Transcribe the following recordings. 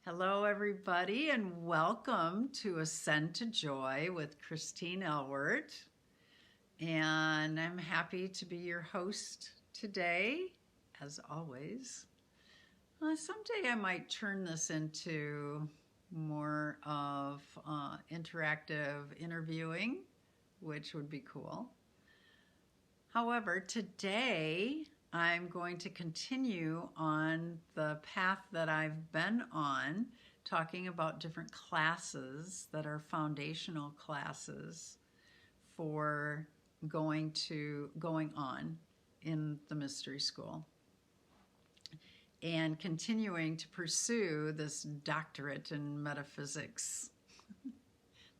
Hello, everybody, and welcome to Ascend to Joy with Christine Elwert. And I'm happy to be your host today, as always. Someday I might turn this into more of interactive interviewing, which would be cool. However, today I'm going to continue on the path that I've been on, talking about different classes that are foundational classes for going on in the mystery school, and continuing to pursue this doctorate in metaphysics.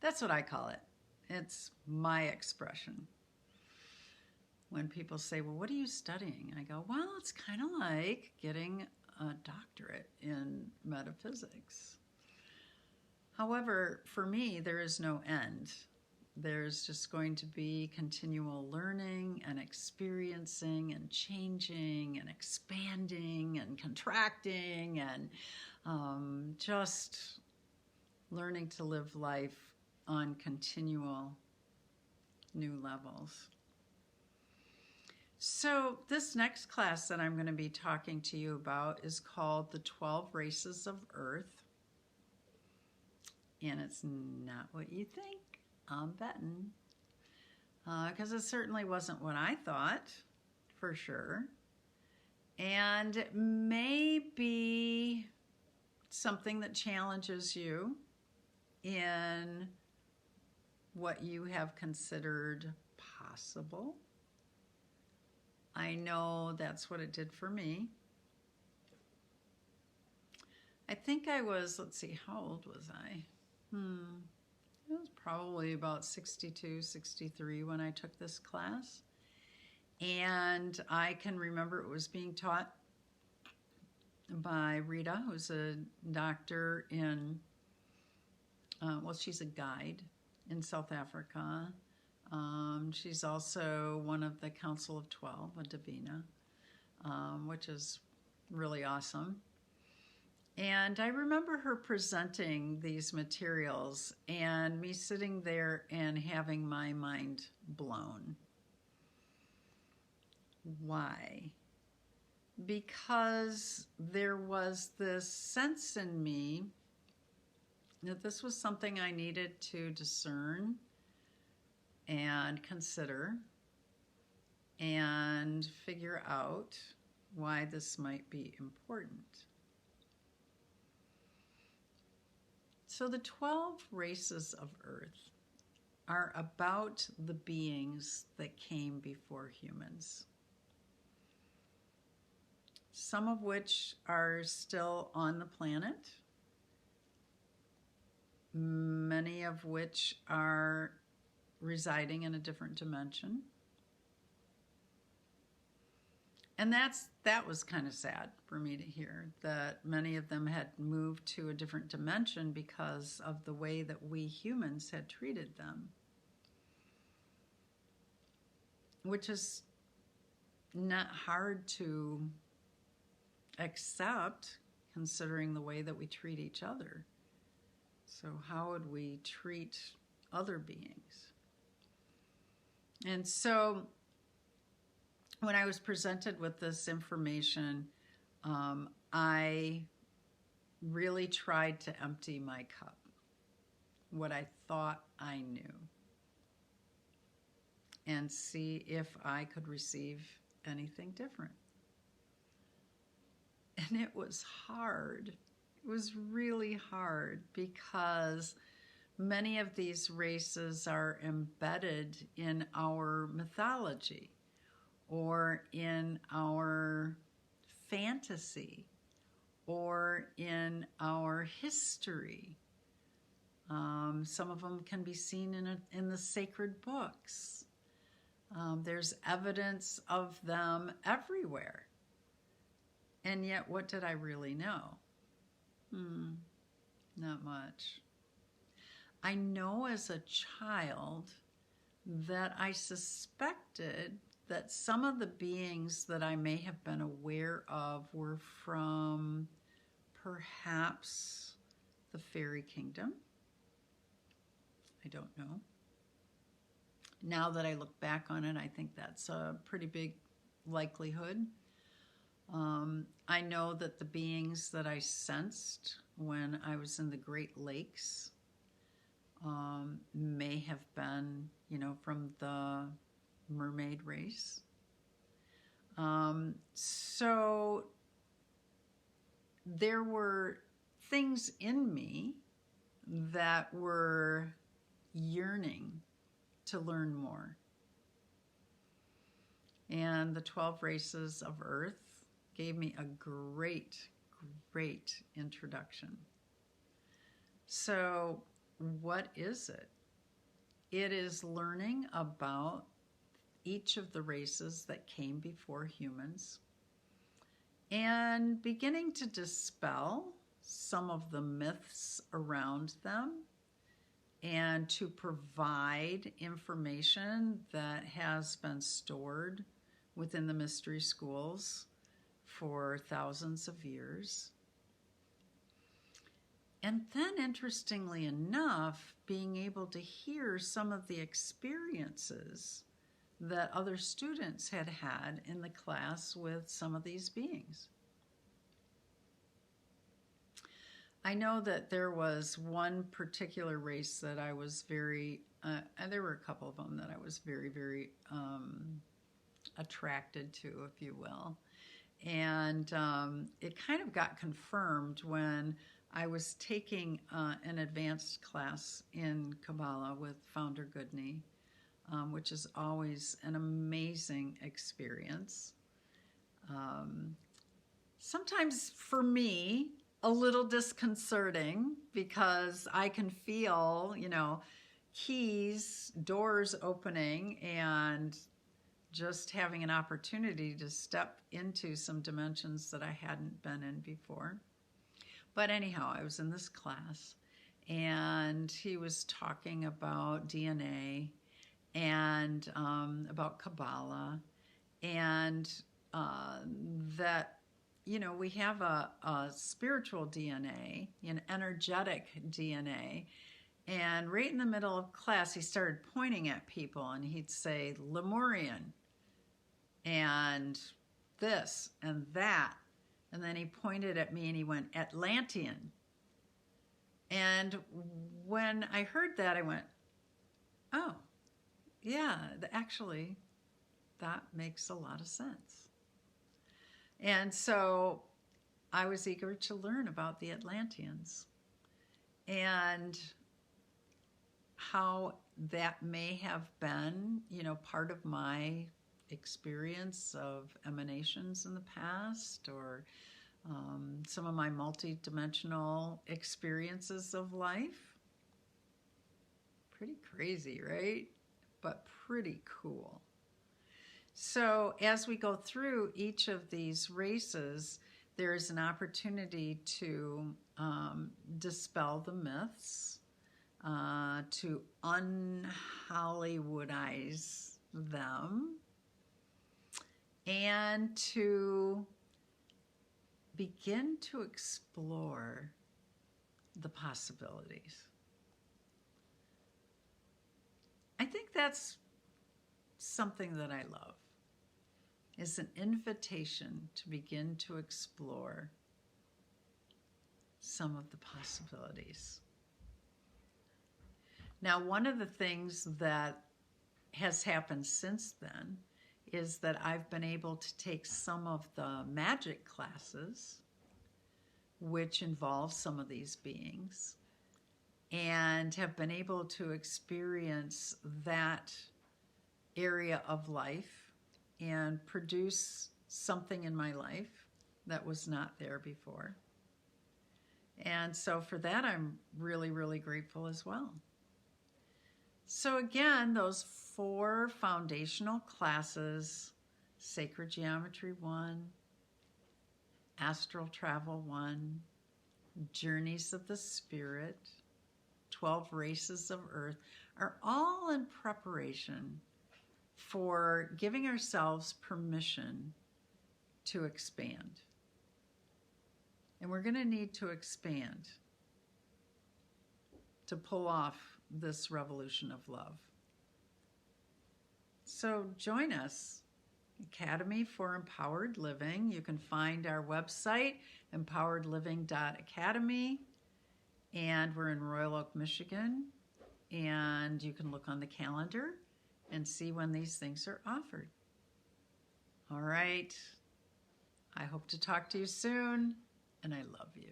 That's what I call it. It's my expression. When people say, well, what are you studying? I go, well, it's kind of like getting a doctorate in metaphysics. However, for me, there is no end. There's just going to be continual learning and experiencing and changing and expanding and contracting and just learning to live life on continual new levels. So this next class that I'm going to be talking to you about is called The 12 Races of Earth. And it's not what you think, I'm betting. Because it certainly wasn't what I thought, for sure. And it may be something that challenges you in what you have considered possible. I know that's what it did for me. I think I was, let's see, how old was I? It was probably about 62, 63 when I took this class. And I can remember it was being taught by Rita, who's a doctor in, she's a guide in South Africa. She's also one of the Council of 12, a Divina, which is really awesome. And I remember her presenting these materials and me sitting there and having my mind blown. Why? Because there was this sense in me that this was something I needed to discern and consider and figure out why this might be important. So the 12 races of Earth are about the beings that came before humans, some of which are still on the planet, many of which are residing in a different dimension. And that was kind of sad for me to hear, that many of them had moved to a different dimension because of the way that we humans had treated them, which is not hard to accept considering the way that we treat each other. So how would we treat other beings? And so when I was presented with this information, I really tried to empty my cup, what I thought I knew, and see if I could receive anything different. And it was hard. It was really hard because many of these races are embedded in our mythology or in our fantasy or in our history. Some of them can be seen in the sacred books. There's evidence of them everywhere. And yet, what did I really know? Not much. I know as a child that I suspected that some of the beings that I may have been aware of were from perhaps the fairy kingdom. I don't know. Now that I look back on it, I think that's a pretty big likelihood. I know that the beings that I sensed when I was in the Great Lakes may have been, from the mermaid race. So there were things in me that were yearning to learn more. And the 12 races of Earth gave me a great, great introduction. So what is it? It is learning about each of the races that came before humans and beginning to dispel some of the myths around them and to provide information that has been stored within the mystery schools for thousands of years. And then, interestingly enough, being able to hear some of the experiences that other students had had in the class with some of these beings. I know that there was one particular race that I was very, there were a couple of them that I was very, very attracted to, if you will. And it kind of got confirmed when I was taking an advanced class in Kabbalah with Founder Goodney, which is always an amazing experience. Sometimes for me, a little disconcerting because I can feel, keys, doors opening, and just having an opportunity to step into some dimensions that I hadn't been in before. But anyhow, I was in this class and he was talking about DNA and about Kabbalah and that, we have a spiritual DNA, an energetic DNA. And right in the middle of class, he started pointing at people and he'd say, Lemurian, and this and that. And then he pointed at me and he went, Atlantean. And when I heard that, I went, oh, yeah, actually, that makes a lot of sense. And so I was eager to learn about the Atlanteans and how that may have been, part of my experience of emanations in the past, or some of my multi-dimensional experiences of life. Pretty crazy, right? But pretty cool. So as we go through each of these races, there is an opportunity to dispel the myths, to un-Hollywoodize them, and to begin to explore the possibilities. I think that's something that I love, is an invitation to begin to explore some of the possibilities. Now, one of the things that has happened since then is that I've been able to take some of the magic classes, which involve some of these beings, and have been able to experience that area of life and produce something in my life that was not there before. And so for that, I'm really, really grateful as well. So again, those 4 foundational classes, Sacred Geometry 1, Astral Travel 1, Journeys of the Spirit, 12 Races of Earth, are all in preparation for giving ourselves permission to expand. And we're going to need to expand to pull off this revolution of love. So join us, Academy for Empowered Living. You can find our website, empoweredliving.academy, and we're in Royal Oak, Michigan, and you can look on the calendar and see when these things are offered. All right. I hope to talk to you soon, and I love you.